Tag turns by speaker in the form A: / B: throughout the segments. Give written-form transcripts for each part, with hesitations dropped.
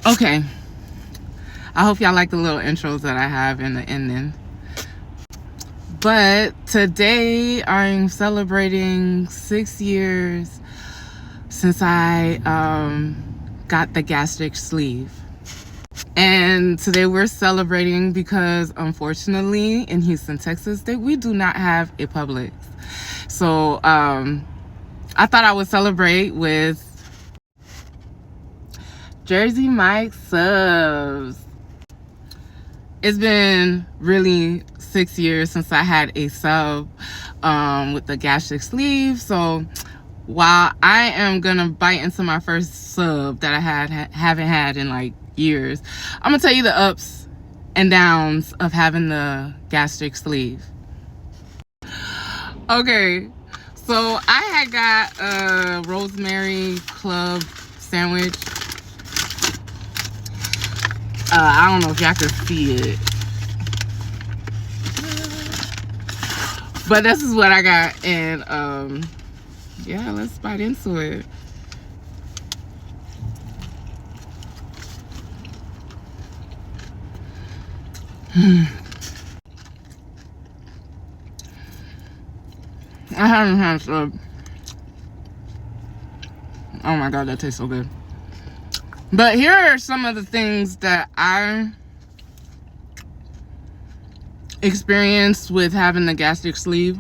A: Okay, I hope y'all like the little intros that I have in the ending. But today I'm celebrating 6 years since I got the gastric sleeve. And today we're celebrating because unfortunately in Houston, Texas, we do not have a Publix. So I thought I would celebrate with Jersey Mike subs. It's been really 6 years since I had a sub with the gastric sleeve. So while I am gonna bite into my first sub that I haven't had in like years, I'm gonna tell you the ups and downs of having the gastric sleeve. Okay, so I had got a rosemary club sandwich. I don't know if y'all can see it, but this is what I got. And yeah, let's bite into it. I haven't had sub. Oh my god, that tastes so good. But here are some of the things that I experienced with having the gastric sleeve.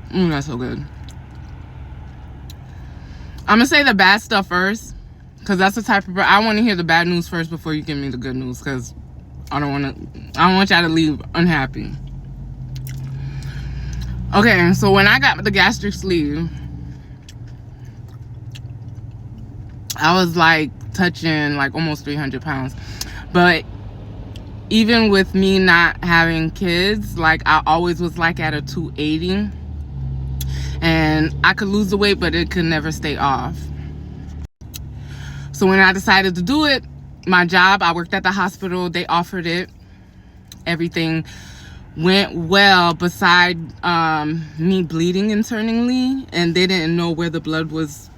A: That's so good. I'm gonna say the bad stuff first, because that's the type of, I want to hear the bad news first before you give me the good news, because I don't want y'all to leave unhappy. Okay, so when I got the gastric sleeve, I was like touching like almost 300 pounds. But even with me not having kids, like I always was like at a 280. And I could lose the weight, but it could never stay off. So when I decided to do it, my job, I worked at the hospital, they offered it. Everything went well beside me bleeding internally, and they didn't know where the blood was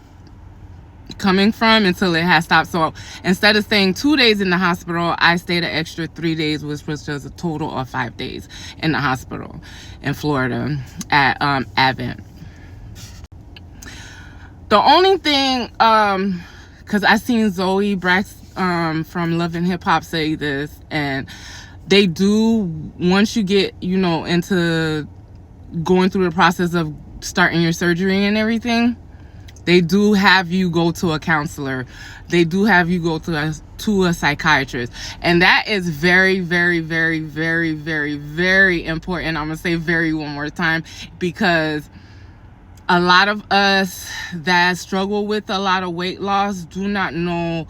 A: coming from until it had stopped. So instead of staying 2 days in the hospital, I stayed an extra 3 days, which was just a total of 5 days in the hospital in Florida at Advent. The only thing, because I seen Zoe Brax from Love and Hip Hop say this, and they do, once you get, you know, into going through the process of starting your surgery and everything, they do have you go to a counselor. They do have you go to a psychiatrist. And that is very, very, very, very, very, very important. I'm going to say very one more time, because a lot of us that struggle with a lot of weight loss do not know,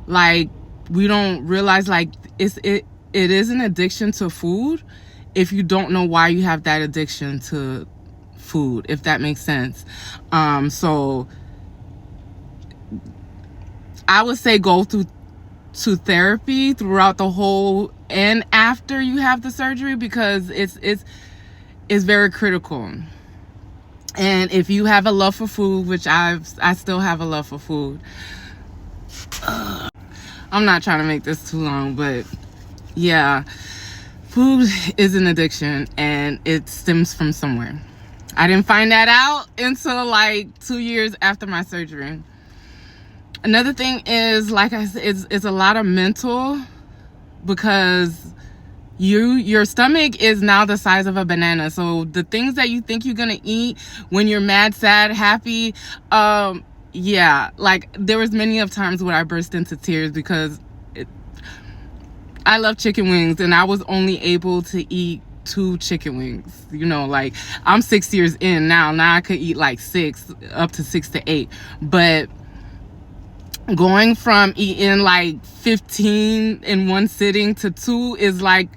A: like, we don't realize, like, it is an addiction to food if you don't know why you have that addiction to food, if that makes sense. So I would say go to therapy throughout the whole and after you have the surgery, because it's very critical. And if you have a love for food, which I still have a love for food. I'm not trying to make this too long, but yeah, food is an addiction and it stems from somewhere. I didn't find that out until like 2 years after my surgery. Another thing is, like I said, it's a lot of mental, because your stomach is now the size of a banana. So the things that you think you're gonna eat when you're mad, sad, happy, yeah, like there was many of times where I burst into tears because I love chicken wings and I was only able to eat 2 chicken wings. You know, like I'm 6 years in now I could eat like 6, up to 6 to 8, but going from eating like 15 in one sitting to 2 is like,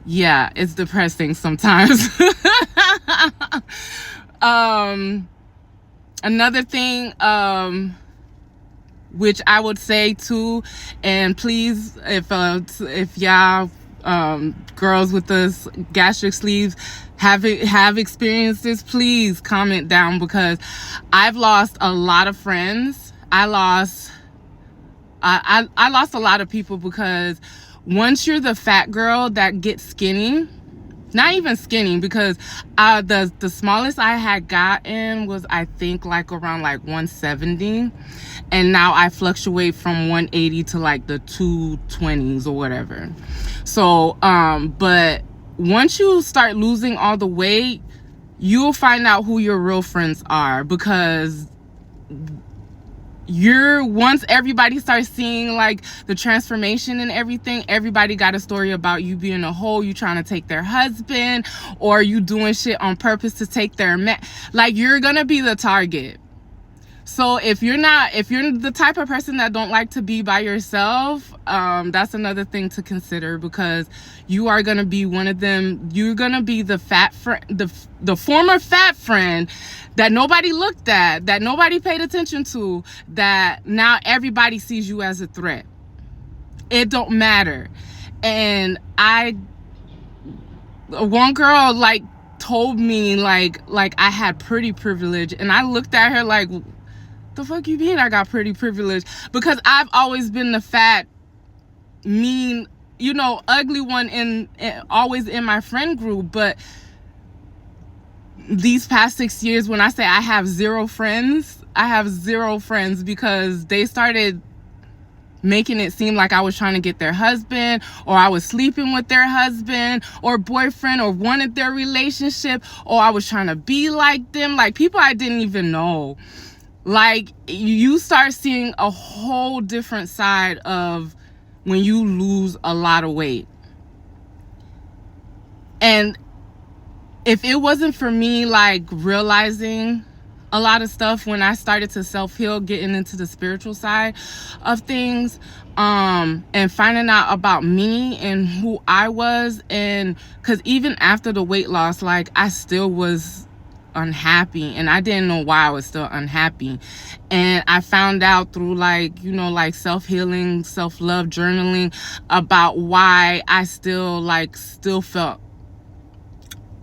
A: yeah, it's depressing sometimes. Another thing, which I would say too, and please, if y'all girls with the gastric sleeves have experienced this, please comment down, because I've lost a lot of friends. I lost a lot of people, because once you're the fat girl that gets skinny, not even skinny, because the smallest I had gotten was, I think, like around like 170, and now I fluctuate from 180 to like the 220s or whatever. So but once you start losing all the weight, you'll find out who your real friends are, because once everybody starts seeing like the transformation and everything, everybody got a story about you being a hoe, you trying to take their husband, or you doing shit on purpose to take their man. Like, you're gonna be the target. So if you're the type of person that don't like to be by yourself, that's another thing to consider, because you are gonna be one of them. You're gonna be the fat friend, the former fat friend that nobody looked at, that nobody paid attention to, that now everybody sees you as a threat. It don't matter. And one girl like told me like I had pretty privilege, and I looked at her like, the fuck you mean I got pretty privilege? Because I've always been the fat, mean, ugly one always in my friend group. But these past 6 years, when I say I have zero friends, because they started making it seem like I was trying to get their husband, or I was sleeping with their husband or boyfriend, or wanted their relationship, or I was trying to be like them, like people I didn't even know. Like, you start seeing a whole different side of when you lose a lot of weight. And if it wasn't for me like realizing a lot of stuff when I started to self-heal, getting into the spiritual side of things, and finding out about me and who I was, and because even after the weight loss, like, I still was unhappy, and I didn't know why I was still unhappy. And I found out through like self-healing, self-love, journaling, about why I still felt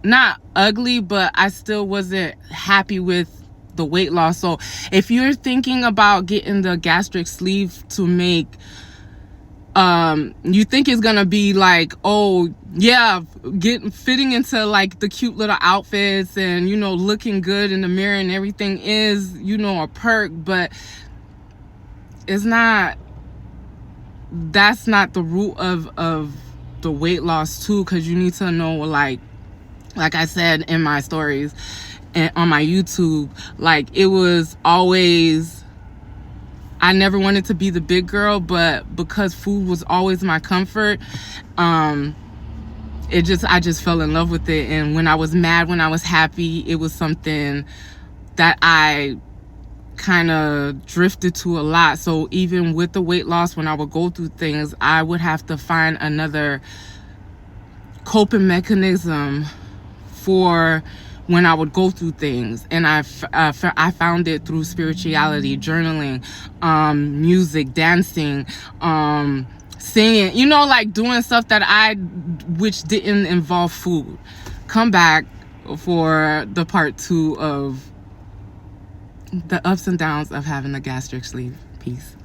A: not ugly, but I still wasn't happy with the weight loss. So if you're thinking about getting the gastric sleeve to make, you think it's gonna be like, oh yeah, fitting into like the cute little outfits and looking good in the mirror and everything is a perk, but it's not. That's not the root of the weight loss too, because you need to know, like I said in my stories and on my YouTube, like, it was always, I never wanted to be the big girl, but because food was always my comfort, I just fell in love with it. And when I was mad, when I was happy, it was something that I kind of drifted to a lot. So even with the weight loss, when I would go through things, I would have to find another coping mechanism for when I would go through things. And I found it through spirituality, journaling, music, dancing, singing, like doing stuff which didn't involve food. Come back for the part 2 of the ups and downs of having a gastric sleeve. Peace.